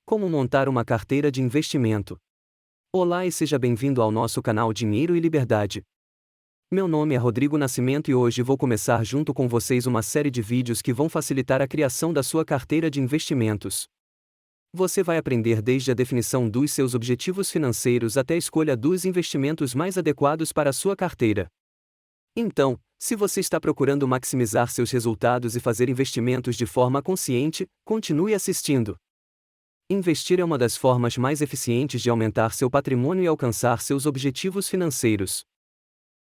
Como montar uma carteira de investimento. Olá e seja bem-vindo ao nosso canal Dinheiro e Liberdade. Meu nome é Rodrigo Nascimento e hoje vou começar junto com vocês uma série de vídeos que vão facilitar a criação da sua carteira de investimentos. Você vai aprender desde a definição dos seus objetivos financeiros até a escolha dos investimentos mais adequados para a sua carteira. Então, se você está procurando maximizar seus resultados e fazer investimentos de forma consciente, continue assistindo. Investir é uma das formas mais eficientes de aumentar seu patrimônio e alcançar seus objetivos financeiros.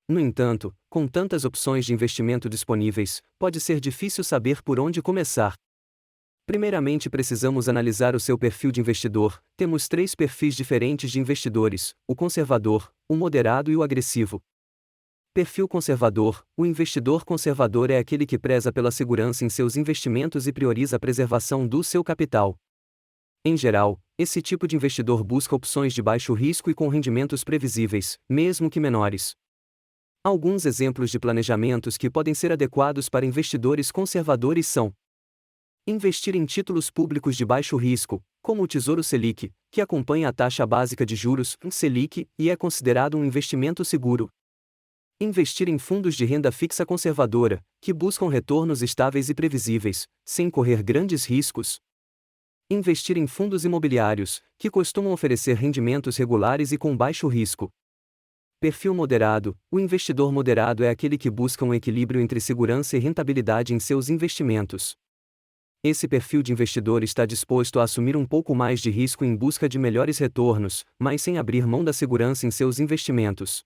No entanto, com tantas opções de investimento disponíveis, pode ser difícil saber por onde começar. Primeiramente, precisamos analisar o seu perfil de investidor. Temos 3 perfis diferentes de investidores: o conservador, o moderado e o agressivo. Perfil conservador: o investidor conservador é aquele que preza pela segurança em seus investimentos e prioriza a preservação do seu capital. Em geral, esse tipo de investidor busca opções de baixo risco e com rendimentos previsíveis, mesmo que menores. Alguns exemplos de planejamentos que podem ser adequados para investidores conservadores são: investir em títulos públicos de baixo risco, como o Tesouro Selic, que acompanha a taxa básica de juros, Selic, e é considerado um investimento seguro. Investir em fundos de renda fixa conservadora, que buscam retornos estáveis e previsíveis, sem correr grandes riscos. Investir em fundos imobiliários, que costumam oferecer rendimentos regulares e com baixo risco. Perfil moderado: o investidor moderado é aquele que busca um equilíbrio entre segurança e rentabilidade em seus investimentos. Esse perfil de investidor está disposto a assumir um pouco mais de risco em busca de melhores retornos, mas sem abrir mão da segurança em seus investimentos.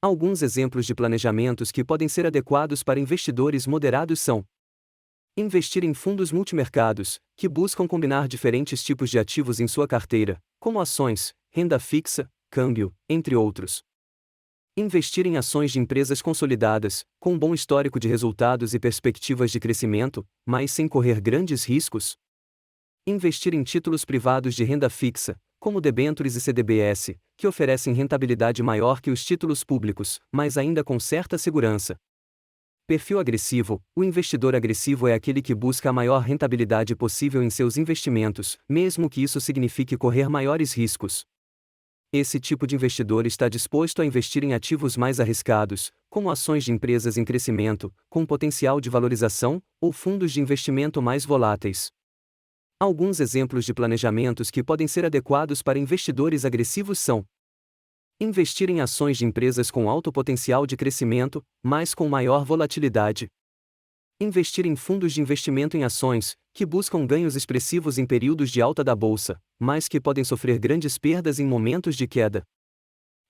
Alguns exemplos de planejamentos que podem ser adequados para investidores moderados são: investir em fundos multimercados, que buscam combinar diferentes tipos de ativos em sua carteira, como ações, renda fixa, câmbio, entre outros. Investir em ações de empresas consolidadas, com bom histórico de resultados e perspectivas de crescimento, mas sem correr grandes riscos. Investir em títulos privados de renda fixa, como debêntures e CDBs, que oferecem rentabilidade maior que os títulos públicos, mas ainda com certa segurança. Perfil agressivo: o investidor agressivo é aquele que busca a maior rentabilidade possível em seus investimentos, mesmo que isso signifique correr maiores riscos. Esse tipo de investidor está disposto a investir em ativos mais arriscados, como ações de empresas em crescimento, com potencial de valorização, ou fundos de investimento mais voláteis. Alguns exemplos de planejamentos que podem ser adequados para investidores agressivos são: investir em ações de empresas com alto potencial de crescimento, mas com maior volatilidade. Investir em fundos de investimento em ações, que buscam ganhos expressivos em períodos de alta da bolsa, mas que podem sofrer grandes perdas em momentos de queda.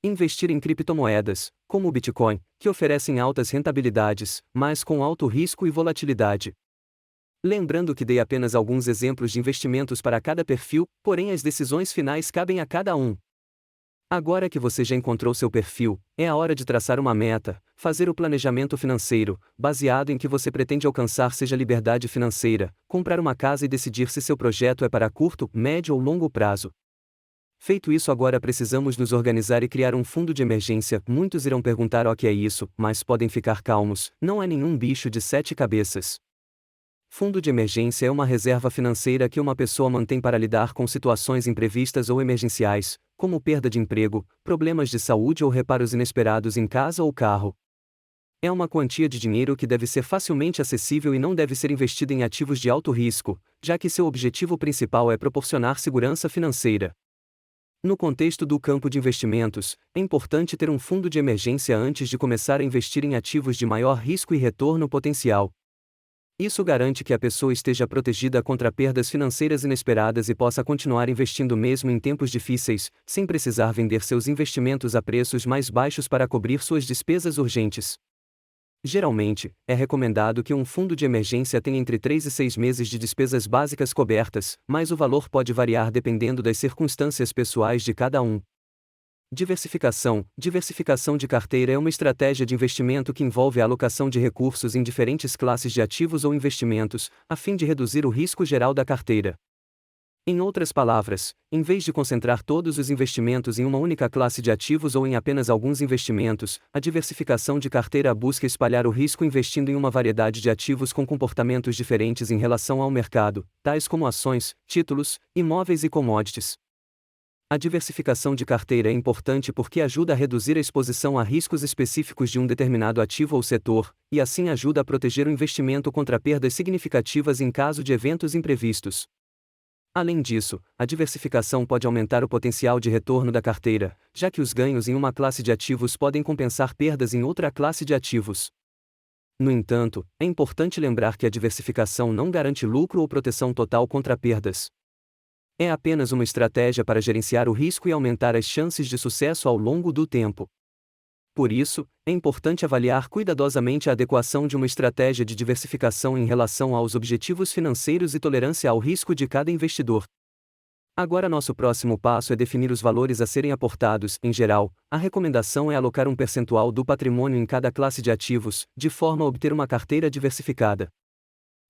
Investir em criptomoedas, como o Bitcoin, que oferecem altas rentabilidades, mas com alto risco e volatilidade. Lembrando que dei apenas alguns exemplos de investimentos para cada perfil, porém as decisões finais cabem a cada um. Agora que você já encontrou seu perfil, é a hora de traçar uma meta, fazer o planejamento financeiro, baseado em que você pretende alcançar, seja liberdade financeira, comprar uma casa e decidir se seu projeto é para curto, médio ou longo prazo. Feito isso, agora precisamos nos organizar e criar um fundo de emergência. Muitos irão perguntar o que é isso, mas podem ficar calmos, não é nenhum bicho de 7 cabeças. Fundo de emergência é uma reserva financeira que uma pessoa mantém para lidar com situações imprevistas ou emergenciais, como perda de emprego, problemas de saúde ou reparos inesperados em casa ou carro. É uma quantia de dinheiro que deve ser facilmente acessível e não deve ser investida em ativos de alto risco, já que seu objetivo principal é proporcionar segurança financeira. No contexto do campo de investimentos, é importante ter um fundo de emergência antes de começar a investir em ativos de maior risco e retorno potencial. Isso garante que a pessoa esteja protegida contra perdas financeiras inesperadas e possa continuar investindo mesmo em tempos difíceis, sem precisar vender seus investimentos a preços mais baixos para cobrir suas despesas urgentes. Geralmente, é recomendado que um fundo de emergência tenha entre 3 e 6 meses de despesas básicas cobertas, mas o valor pode variar dependendo das circunstâncias pessoais de cada um. Diversificação de carteira é uma estratégia de investimento que envolve a alocação de recursos em diferentes classes de ativos ou investimentos, a fim de reduzir o risco geral da carteira. Em outras palavras, em vez de concentrar todos os investimentos em uma única classe de ativos ou em apenas alguns investimentos, a diversificação de carteira busca espalhar o risco investindo em uma variedade de ativos com comportamentos diferentes em relação ao mercado, tais como ações, títulos, imóveis e commodities. A diversificação de carteira é importante porque ajuda a reduzir a exposição a riscos específicos de um determinado ativo ou setor, e assim ajuda a proteger o investimento contra perdas significativas em caso de eventos imprevistos. Além disso, a diversificação pode aumentar o potencial de retorno da carteira, já que os ganhos em uma classe de ativos podem compensar perdas em outra classe de ativos. No entanto, é importante lembrar que a diversificação não garante lucro ou proteção total contra perdas. É apenas uma estratégia para gerenciar o risco e aumentar as chances de sucesso ao longo do tempo. Por isso, é importante avaliar cuidadosamente a adequação de uma estratégia de diversificação em relação aos objetivos financeiros e tolerância ao risco de cada investidor. Agora, nosso próximo passo é definir os valores a serem aportados. Em geral, a recomendação é alocar um percentual do patrimônio em cada classe de ativos, de forma a obter uma carteira diversificada.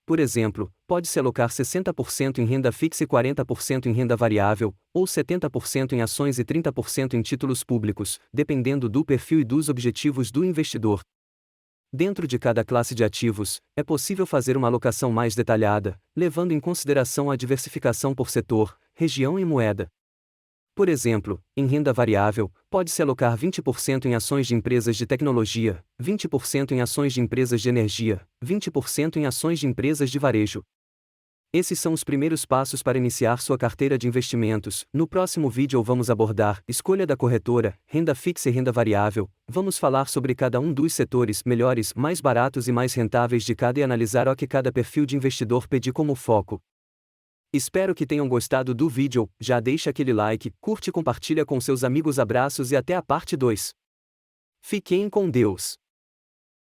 Por exemplo, pode-se alocar 60% em renda fixa e 40% em renda variável, ou 70% em ações e 30% em títulos públicos, dependendo do perfil e dos objetivos do investidor. Dentro de cada classe de ativos, é possível fazer uma alocação mais detalhada, levando em consideração a diversificação por setor, região e moeda. Por exemplo, em renda variável, pode-se alocar 20% em ações de empresas de tecnologia, 20% em ações de empresas de energia, 20% em ações de empresas de varejo. Esses são os primeiros passos para iniciar sua carteira de investimentos. No próximo vídeo vamos abordar escolha da corretora, renda fixa e renda variável. Vamos falar sobre cada um dos setores melhores, mais baratos e mais rentáveis de cada e analisar o que cada perfil de investidor pedir como foco. Espero que tenham gostado do vídeo. Já deixa aquele like, curte e compartilha com seus amigos. Abraços e até a parte 2. Fiquem com Deus.